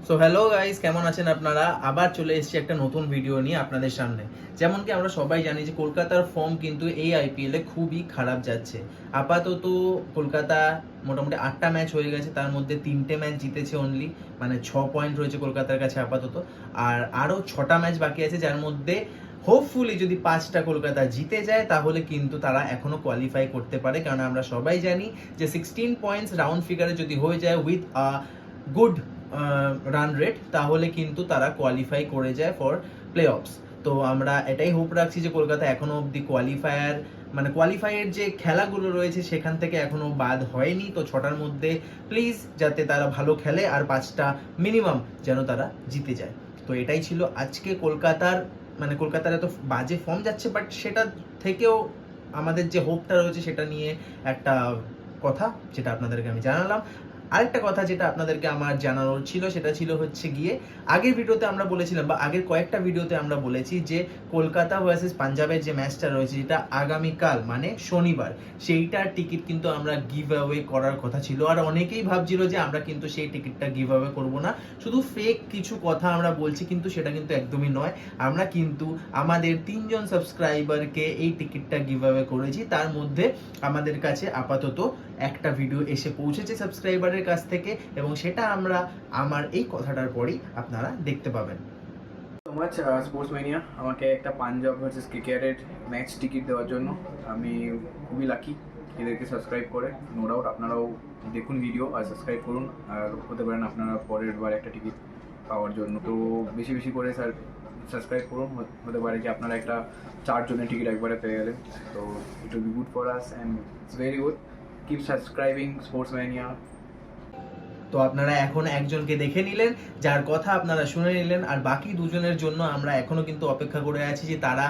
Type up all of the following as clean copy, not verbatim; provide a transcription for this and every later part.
So hello guys, কেমন আছেন আপনারা? আবার চলে এসেছি একটা নতুন ভিডিও নিয়ে আপনাদের সামনে। যেমন কি আমরা সবাই জানি যে কলকাতার ফর্ম কিন্তু এই আইপিএল এ খুবই খারাপ যাচ্ছে। আপাতত কলকাতা মোটামুটি 8টা ম্যাচ হয়ে গেছে, তার মধ্যে 3টে ম্যাচ জিতেছে অনলি, মানে 6 পয়েন্ট রয়েছে কলকাতার কাছে আপাতত। আর আরও 6টা ম্যাচ বাকি আছে, যার মধ্যে হোপফুলি যদি 5টা কলকাতা জিতে যায় তাহলে কিন্তু তারা এখনো কোয়ালিফাই করতে পারে, কারণ আমরা সবাই জানি যে 16 পয়েন্টস রাউন্ড ফিগারে যদি হয়ে যায় with a good run rate, তাহলে কিন্তু তারা কোয়ালিফাই করে যায় ফর প্লে অফস। তো আমরা এটাই হোপ রাখছি যে কলকাতা এখনো অবধি কোয়ালিফায়ার যে খেলাগুলো রয়েছে সেখান থেকে এখনো বাদ হয়নি। তো 6টার মধ্যে প্লিজ যাতে তারা ভালো খেলে আর 5টা মিনিমাম যেন তারা জিতে যায়। তো এটাই ছিল আজকে কলকাতার এত বাজে ফর্ম যাচ্ছে, বাট সেটা থেকেও আমাদের যে হোপটা রয়েছে সেটা নিয়ে একটা কথা যেটা আপনাদেরকে আমি জানালাম। আরেকটা কথা যেটা আপনাদেরকে আমার জানানোর ছিল সেটা ছিল হচ্ছে গিয়ে, আগের ভিডিওতে আমরা বলেছিলাম বা আগের কয়েকটা ভিডিওতে আমরা বলেছি যে কলকাতা ভার্সেস পাঞ্জাবের যে ম্যাচটা রয়েছে যেটা আগামীকাল মানে শনিবার, সেইটার টিকিট কিন্তু আমরা গিভ অ্যাওয়ে করার কথা ছিল। আর অনেকেই ভাবছিল যে আমরা কিন্তু সেই টিকিটটা গিভ অ্যাওয়ে করবো না, শুধু ফেক কিছু কথা আমরা বলছি, কিন্তু সেটা কিন্তু একদমই নয়। আমরা কিন্তু আমাদের 3জন সাবস্ক্রাইবারকে এই টিকিটটা গিভ অ্যাওয়ে করেছি। তার মধ্যে আমাদের কাছে আপাতত একটা ভিডিও এসে পৌঁছেছে সাবস্ক্রাইবারের কাছ থেকে, এবং সেটা আমরা আমার এই কথাটার পরেই আপনারা দেখতে পাবেন। সো মাচ স্পোর্টস ম্যানিয়া আমাকে একটা পাঞ্জাব ভার্সেস কেকেআরের ম্যাচ টিকিট দেওয়ার জন্য। আমি খুবই লাকি এদেরকে সাবস্ক্রাইব করে। নো ডাউট আপনারাও দেখুন ভিডিও আর সাবস্ক্রাইব করুন, আর হতে পারেন আপনারা পরের বার একটা টিকিট পাওয়ার জন্য। তো বেশি বেশি করে সাবস্ক্রাইব করুন, হতে পারে কি আপনারা একটা 4জনের টিকিট একবারে পেয়ে গেলেন। তো it will be good for us and it's very good. Keep subscribing sports mania. তো আপনারা এখন একজনকে দেখে নিলেন, যার কথা আপনারা শুনে নিলেন, আর বাকি দুজনের জন্য আমরা এখনো কিন্তু অপেক্ষা করে আছি যে তারা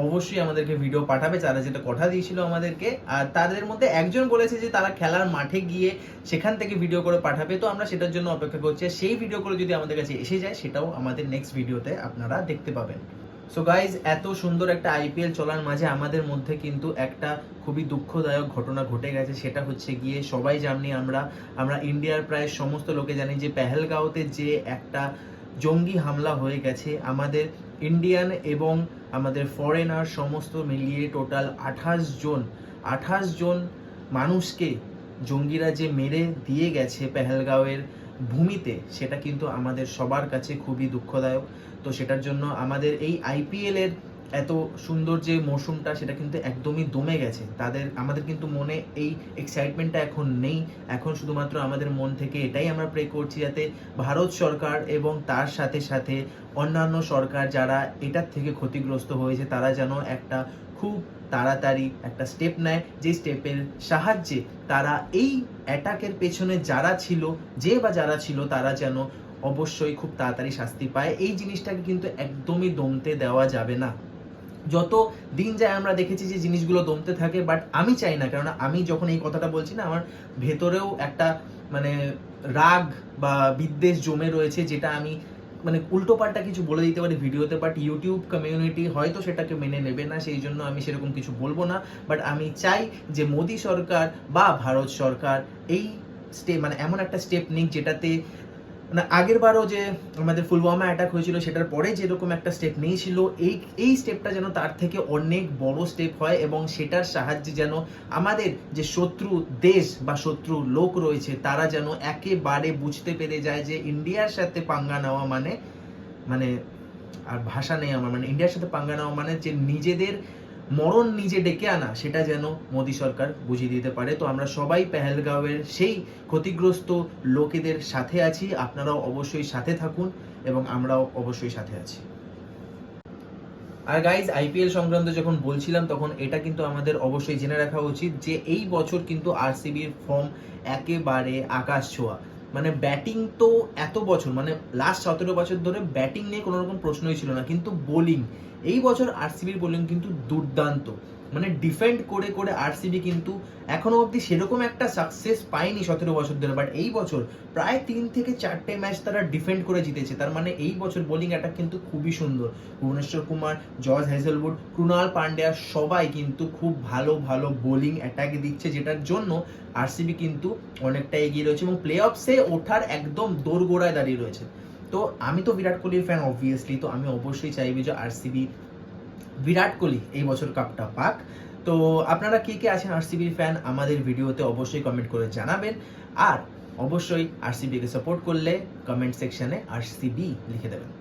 অবশ্যই আমাদেরকে ভিডিও পাঠাবে, তারা যেটা কথা দিয়েছিল আমাদেরকে। আর তাদের মধ্যে একজন বলেছে যে তারা খেলার মাঠে গিয়ে সেখান থেকে ভিডিও করে পাঠাবে, তো আমরা সেটার জন্য অপেক্ষা করছি। সেই ভিডিও করে যদি আমাদের কাছে এসে যায় সেটাও আমাদের নেক্সট ভিডিওতে আপনারা দেখতে পাবেন। সো গাইজ, এত সুন্দর একটা আইপিএল চলার মাঝে আমাদের মধ্যে কিন্তু একটা খুবই দুঃখদায়ক ঘটনা ঘটে গেছে। সেটা হচ্ছে গিয়ে সবাই জানি, আমরা ইন্ডিয়ার প্রায় সমস্ত লোকে জানি যে পেহেলগাঁওতে যে একটা জঙ্গি হামলা হয়ে গেছে, আমাদের ইন্ডিয়ান এবং আমাদের ফরেনার সমস্ত মিলিয়ে টোটাল 28 জন মানুষকে জঙ্গিরা যে মেরে দিয়ে গেছে পেহেলগাঁওয়ের ভূমিতে, সেটা কিন্তু আমাদের সবার কাছে খুবই দুঃখদায়ক। তো সেটার জন্য আমাদের এই আইপিএল এর এত সুন্দর যে মৌসুমটা সেটা কিন্তু একদমই দমে গেছে। আমাদের কিন্তু মনে এই এক্সাইটমেন্টটা এখন নেই। এখন শুধুমাত্র আমাদের মন থেকে এটাই আমরা প্রে করছি যাতে ভারত সরকার এবং তার সাথে সাথে অন্যান্য সরকার যারা এটার থেকে ক্ষতিগ্রস্ত হয়েছে তারা যেন একটা খুব তাড়াতাড়ি একটা স্টেপ নেয়, যে স্টেপের সাহায্যে তারা এই অ্যাটাকের পেছনে যারা ছিল তারা যেন অবশ্যই খুব তাড়াতাড়ি শাস্তি পায়। এই জিনিসটাকে কিন্তু একদমই দমতে দেওয়া যাবে না। যত দিন যায় আমরা দেখেছি যে জিনিসগুলো দমতে থাকে, বাট আমি চাই না, কারণ আমি যখন এই কথাটা বলছি না, আমার ভেতরেও একটা মানে রাগ বা বিদ্বেষ জমে রয়েছে, যেটা আমি উল্টোপাল্টা কিছু বলে দিতে পারি ভিডিওতে, বাট ইউটিউব কমিউনিটি হয়তো সেটাকে মেনে নেবে না, সেই জন্য আমি সেরকম কিছু বলবো না। বাট আমি চাই যে মোদি সরকার বা ভারত সরকার এই এমন একটা স্টেপ নিক যেটাতে আগের বারও যে আমাদের পুলওয়ামা অ্যাটাক হয়েছিল সেটার পরে যেরকম একটা স্টেপ নিয়েছিল, এই স্টেপটা যেন তার থেকে অনেক বড় স্টেপ হয়, এবং সেটার সাহায্যে যেন আমাদের যে শত্রু দেশ বা শত্রু লোক রয়েছে তারা যেন একেবারে বুঝতে পেরে যায় যে ইন্ডিয়ার সাথে পাঙ্গা নেওয়া মানে আর ভাষা নেই আমার, ইন্ডিয়ার সাথে পাঙ্গা নেওয়া মানে যে নিজেদের মরণ নিজে ডেকে আনা, সেটা যেন মোদি সরকার বুঝিয়ে দিতে পারে। তো আমরা সবাই পেহেলগাঁওয়ের সেই ক্ষতিগ্রস্ত লোকেদের সাথে আছি, আপনারাও অবশ্যই সাথে থাকুন এবং আমরাও অবশ্যই সাথে আছি। আর গাইজ, আইপিএল সংক্রান্ত যখন বলছিলাম তখন এটা কিন্তু আমাদের অবশ্যই জেনে রাখা উচিত যে এই বছর কিন্তু আরসিবির ফর্ম একেবারে আকাশ ছোঁয়া। ব্যাটিং তো এত বছর লাস্ট 17 বছর ধরে ব্যাটিং নিয়ে কোনো রকম প্রশ্নই ছিল না, কিন্তু বোলিং এই বছর আরসিবির বোলিং কিন্তু দুর্দান্ত। ডিফেন্ড করে করে আরসিবি কিন্তু এখনো অবধি সেরকম একটা সাকসেস পায়নি 17 বছর ধরে, বাট এই বছর প্রায় 3 থেকে 4টে ম্যাচ তারা ডিফেন্ড করে জিতেছে। তার মানে এই বছর বোলিং অ্যাটাক কিন্তু খুবই সুন্দর। ভুবনেশ্বর কুমার, জর্জ হ্যাজেলউড, ক্রুনাল পান্ডিয়া সবাই কিন্তু খুব ভালো ভালো বোলিং অ্যাটাক দিচ্ছে, যেটার জন্য আরসিবি কিন্তু অনেকটা এগিয়ে রয়েছে এবং প্লে অফসে ওঠার একদম দোরগোড়ায় দাঁড়িয়ে রয়েছে। তো আমি তো বিরাট কোহলির ফ্যান অবভিয়াসলি, তো আমি অবশ্যই চাইবি যে আরসিবি, বিরাট কোহলি এই বছর কাপটা পাক। তো আপনারা কে কে আছেন আরসিবির ফ্যান আমাদের ভিডিওতে অবশ্যই কমেন্ট করে জানাবেন, আর অবশ্যই আরসিবিকে সাপোর্ট করলে কমেন্ট সেকশনে আরসিবি লিখে দেবেন।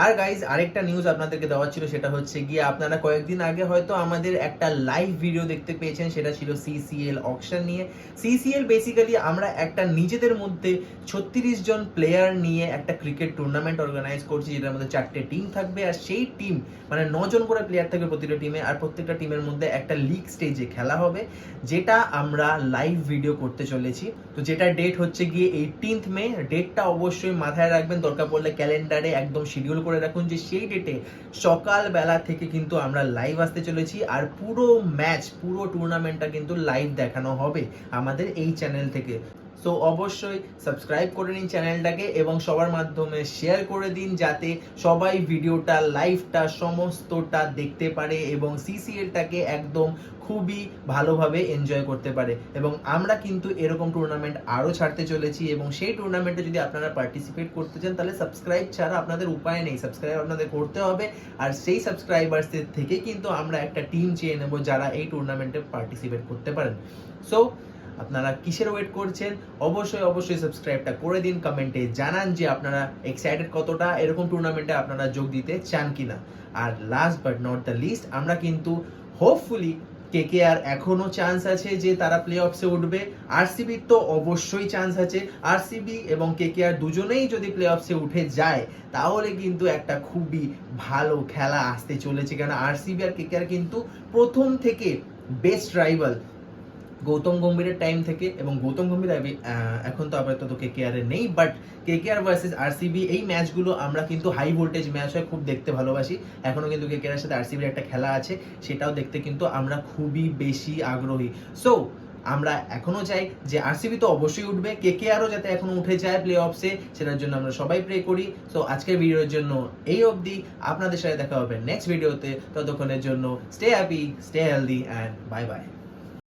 আর গাইজ আরেকটা নিউজ আপনাদেরকে দেওয়া ছিল, সেটা হচ্ছে গিয়ে আপনারা কয়েকদিন আগে হয়তো আমাদের একটা লাইভ ভিডিও দেখতে পেয়েছেন, সেটা ছিল সিসিএল অকশন নিয়ে। সিসিএল বেসিক্যালি আমরা একটা নিজেদের মধ্যে 36 জন প্লেয়ার নিয়ে একটা ক্রিকেট টুর্নামেন্ট অর্গানাইজ করছি, যেটার মধ্যে 4টে টিম থাকবে, আর সেই টিম মানে 9 জন করে প্লেয়ার থাকবে প্রতিটা টিমে, আর প্রত্যেকটা টিমের মধ্যে একটা লিগ স্টেজে খেলা হবে, যেটা আমরা লাইভ ভিডিও করতে চলেছি। তো যেটা ডেট হচ্ছে গিয়ে 18 মে, ডেটটা অবশ্যই মাথায় রাখবেন, দরকার পড়লে ক্যালেন্ডারে একদম শিডিউল করে রাখুন যে সেই ডেটে সকালবেলা থেকে কিন্তু আমরা লাইভ আসতে চলেছি, আর পুরো ম্যাচ পুরো টুর্নামেন্টটা কিন্তু লাইভ দেখানো হবে আমাদের এই চ্যানেল থেকে। সো অবশ্যই সাবস্ক্রাইব করে নিন চ্যানেলটাকে এবং সবার মাধ্যমে শেয়ার করে দিন, যাতে সবাই ভিডিওটা লাইভটা সমস্তটা দেখতে পারে এবং সিসিএলটাকে একদম খুবই ভালোভাবে এনজয় করতে পারে। এবং আমরা কিন্তু এরকম টুর্নামেন্ট আরও ছাড়তে চলেছি, এবং সেই টুর্নামেন্টে যদি আপনারা পার্টিসিপেট করতে চান তাহলে সাবস্ক্রাইব ছাড়া আপনাদের উপায় নেই, সাবস্ক্রাইব আপনাদের করতে হবে, আর সেই সাবস্ক্রাইবার্সদের থেকে কিন্তু আমরা একটা টিম চেয়ে নেব যারা এই টুর্নামেন্টে পার্টিসিপেট করতে পারেন। সো আপনারা কিসের ওয়েট করছেন? অবশ্যই অবশ্যই সাবস্ক্রাইবটা করে দিন, কমেন্টে জানান যে আপনারা এক্সাইটেড কতটা, এরকম টুর্নামেন্টে আপনারা যোগ দিতে চান কিনা। আর last but not the least, আমরা কিন্তু হোপফুলি কেকেআর এখনো চান্স আছে যে তারা প্লে অফসে উঠবে, আরসিবির তো অবশ্যই চান্স আছে। আরসিবি এবং কেকেআর দুজনেই যদি প্লে অফসে উঠে যায় তাহলে কিন্তু একটা খুবই ভালো খেলা আসতে চলেছে, কারণ আরসিবি আর কেকেআর কিন্তু প্রথম থেকে বেস্ট রাইভাল গৌতম গম্ভীরের টাইম থেকে, এবং গৌতম গম্ভীর এখন তো আপাতত কেকেআর এ নেই, বাট কেকেআর ভার্সেস আরসিবি এই ম্যাচগুলো আমরা কিন্তু হাই ভোল্টেজ ম্যাচ হয়, খুব দেখতে ভালোবাসি। এখনো কিন্তু কেকেআর সাথে আরসিবির একটা খেলা আছে, সেটাও দেখতে কিন্তু আমরা খুবই বেশি আগ্রহী। সো আমরা এখনো চাই যে আরসিবি তো অবশ্যই উঠবে, কেকেআরও যাতে এখনো উঠে যায় প্লে অফসে, সেটার জন্য আমরা সবাই প্রে করি। সো আজকের ভিডিওর জন্য এই অবধি, আপনাদের সাথে দেখা হবে নেক্সট ভিডিওতে, ততক্ষণের জন্য stay happy, stay healthy and bye bye.